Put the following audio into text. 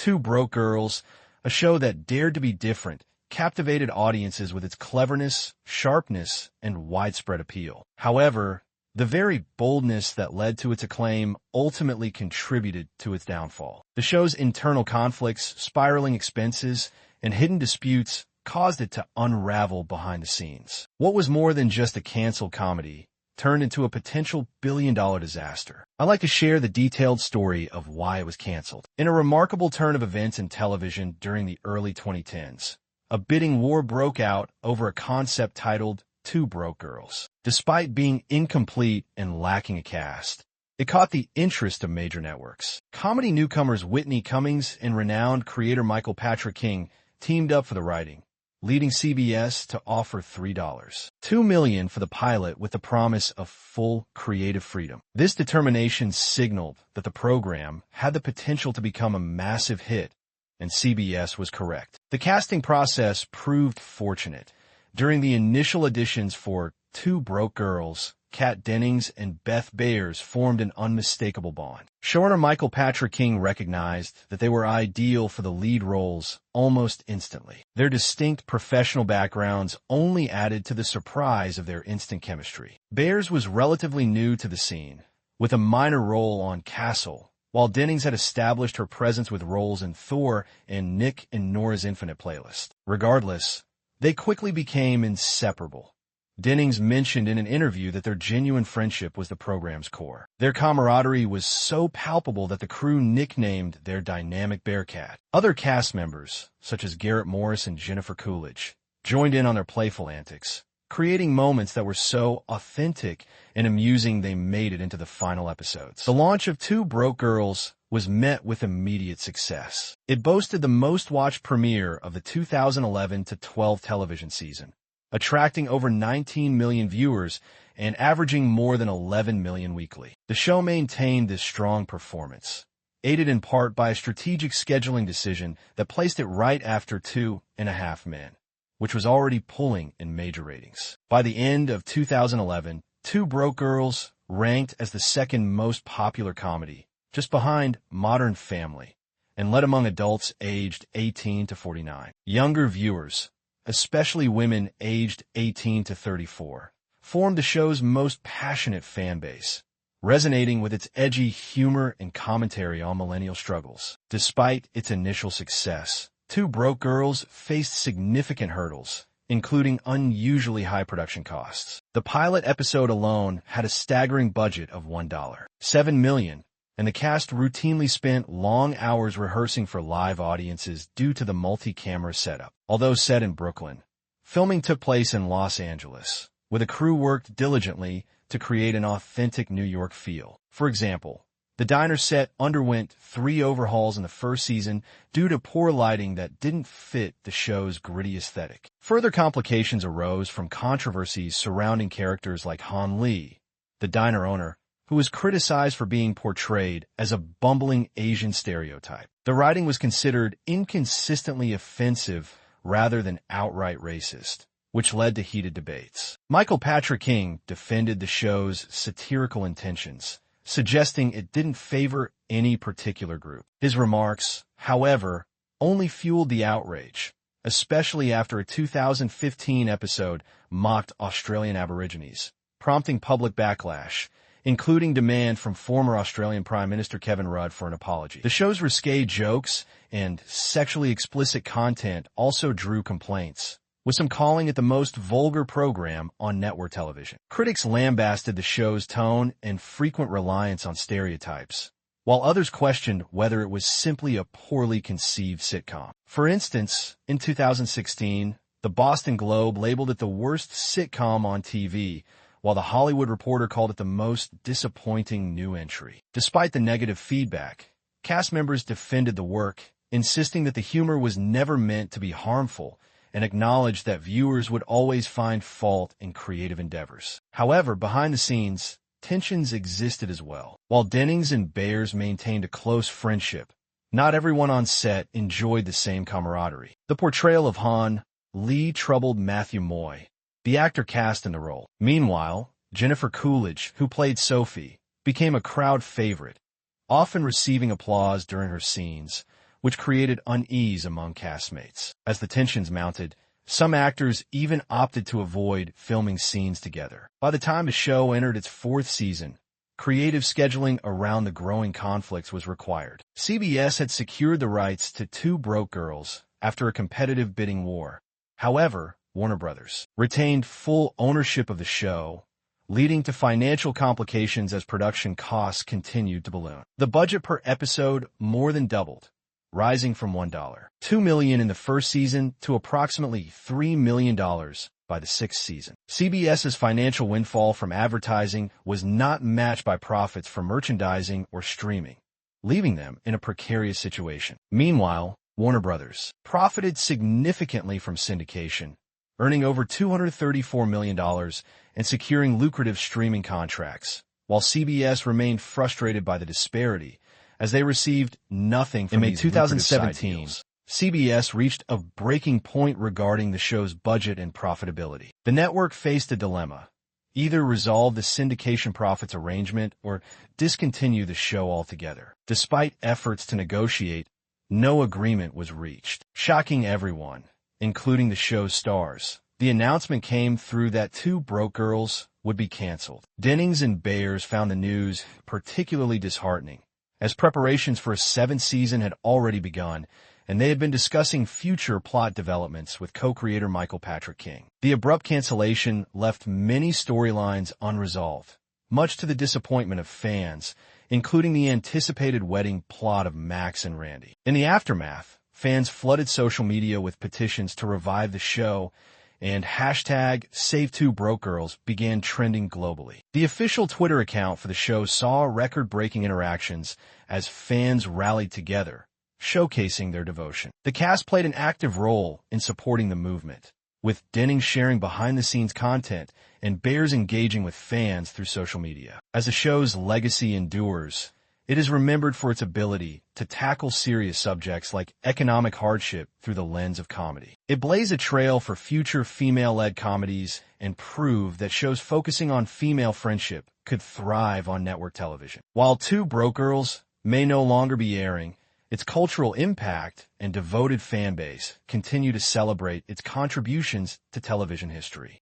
Two Broke Girls, a show that dared to be different, captivated audiences with its cleverness, sharpness, and widespread appeal. However, the very boldness that led to its acclaim ultimately contributed to its downfall. The show's internal conflicts, spiraling expenses, and hidden disputes caused it to unravel behind the scenes. What was more than just a canceled comedy turned into a potential billion-dollar disaster. I'd like to share the detailed story of why it was canceled. In a remarkable turn of events in television during the early 2010s, a bidding war broke out over a concept titled Two Broke Girls. Despite being incomplete and lacking a cast, it caught the interest of major networks. Comedy newcomers Whitney Cummings and renowned creator Michael Patrick King teamed up for the writing, leading CBS to offer $2 million for the pilot with the promise of full creative freedom. This determination signaled that the program had the potential to become a massive hit, and CBS was correct. The casting process proved fortunate. During the initial auditions for Two Broke Girls, Kat Dennings and Beth Bayers formed an unmistakable bond. Showrunner Michael Patrick King recognized that they were ideal for the lead roles almost instantly. Their distinct professional backgrounds only added to the surprise of their instant chemistry. Bayers was relatively new to the scene, with a minor role on Castle, while Dennings had established her presence with roles in Thor and Nick and Nora's Infinite Playlist. Regardless, they quickly became inseparable. Dennings mentioned in an interview that their genuine friendship was the program's core. Their camaraderie was so palpable that the crew nicknamed their dynamic Bearcat. Other cast members, such as Garrett Morris and Jennifer Coolidge, joined in on their playful antics, creating moments that were so authentic and amusing they made it into the final episodes. The launch of Two Broke Girls was met with immediate success. It boasted the most-watched premiere of the 2011-12 television season, attracting over 19 million viewers and averaging more than 11 million weekly. The show maintained this strong performance, aided in part by a strategic scheduling decision that placed it right after 2.5 Men, which was already pulling in major ratings. By the end of 2011, Two Broke Girls ranked as the second most popular comedy, just behind Modern Family, and led among adults aged 18 to 49. Younger viewers, especially women aged 18 to 34, formed the show's most passionate fan base, resonating with its edgy humor and commentary on millennial struggles. Despite its initial success, Two Broke Girls faced significant hurdles, including unusually high production costs. The pilot episode alone had a staggering budget of $7 million, and the cast routinely spent long hours rehearsing for live audiences due to the multi-camera setup. Although set in Brooklyn, filming took place in Los Angeles, where the crew worked diligently to create an authentic New York feel. For example, the diner set underwent 3 overhauls in the first season due to poor lighting that didn't fit the show's gritty aesthetic. Further complications arose from controversies surrounding characters like Han Lee, the diner owner, who was criticized for being portrayed as a bumbling Asian stereotype. The writing was considered inconsistently offensive rather than outright racist, which led to heated debates. Michael Patrick King defended the show's satirical intentions, suggesting it didn't favor any particular group. His remarks, however, only fueled the outrage, especially after a 2015 episode mocked Australian Aborigines, prompting public backlash, including demand from former Australian Prime Minister Kevin Rudd for an apology. The show's risque jokes and sexually explicit content also drew complaints, with some calling it the most vulgar program on network television. Critics lambasted the show's tone and frequent reliance on stereotypes, while others questioned whether it was simply a poorly conceived sitcom. For instance, in 2016, the Boston Globe labeled it the worst sitcom on TV, while the Hollywood Reporter called it the most disappointing new entry. Despite the negative feedback, cast members defended the work, insisting that the humor was never meant to be harmful, and acknowledged that viewers would always find fault in creative endeavors. However, behind the scenes, tensions existed as well. While Dennings and Bayers maintained a close friendship, not everyone on set enjoyed the same camaraderie. The portrayal of Han Lee troubled Matthew Moy, the actor cast in the role. Meanwhile, Jennifer Coolidge, who played Sophie, became a crowd favorite, often receiving applause during her scenes, which created unease among castmates. As the tensions mounted, some actors even opted to avoid filming scenes together. By the time the show entered its fourth season, creative scheduling around the growing conflicts was required. CBS had secured the rights to Two Broke Girls after a competitive bidding war. However, Warner Brothers retained full ownership of the show, leading to financial complications as production costs continued to balloon. The budget per episode more than doubled, rising from $2 million in the first season to approximately $3 million by the sixth season. CBS's financial windfall from advertising was not matched by profits from merchandising or streaming, leaving them in a precarious situation. Meanwhile, Warner Brothers profited significantly from syndication, earning over $234 million and securing lucrative streaming contracts, while CBS remained frustrated by the disparity as they received nothing from these lucrative side deals. In May 2017, CBS reached a breaking point regarding the show's budget and profitability. The network faced a dilemma: either resolve the syndication profits arrangement or discontinue the show altogether. Despite efforts to negotiate, no agreement was reached. Shocking everyone, including the show's stars, the announcement came through that Two Broke Girls would be canceled. Dennings and Bayers found the news particularly disheartening, as preparations for a seventh season had already begun, and they had been discussing future plot developments with co-creator Michael Patrick King. The abrupt cancellation left many storylines unresolved, much to the disappointment of fans, including the anticipated wedding plot of Max and Randy. In the aftermath, fans flooded social media with petitions to revive the show, and hashtag #SaveTwoBrokeGirls began trending globally. The official Twitter account for the show saw record-breaking interactions as fans rallied together, showcasing their devotion. The cast played an active role in supporting the movement, with Dennings sharing behind-the-scenes content and Bayers engaging with fans through social media. As the show's legacy endures, it is remembered for its ability to tackle serious subjects like economic hardship through the lens of comedy. It blazed a trail for future female-led comedies and proved that shows focusing on female friendship could thrive on network television. While Two Broke Girls may no longer be airing, its cultural impact and devoted fan base continue to celebrate its contributions to television history.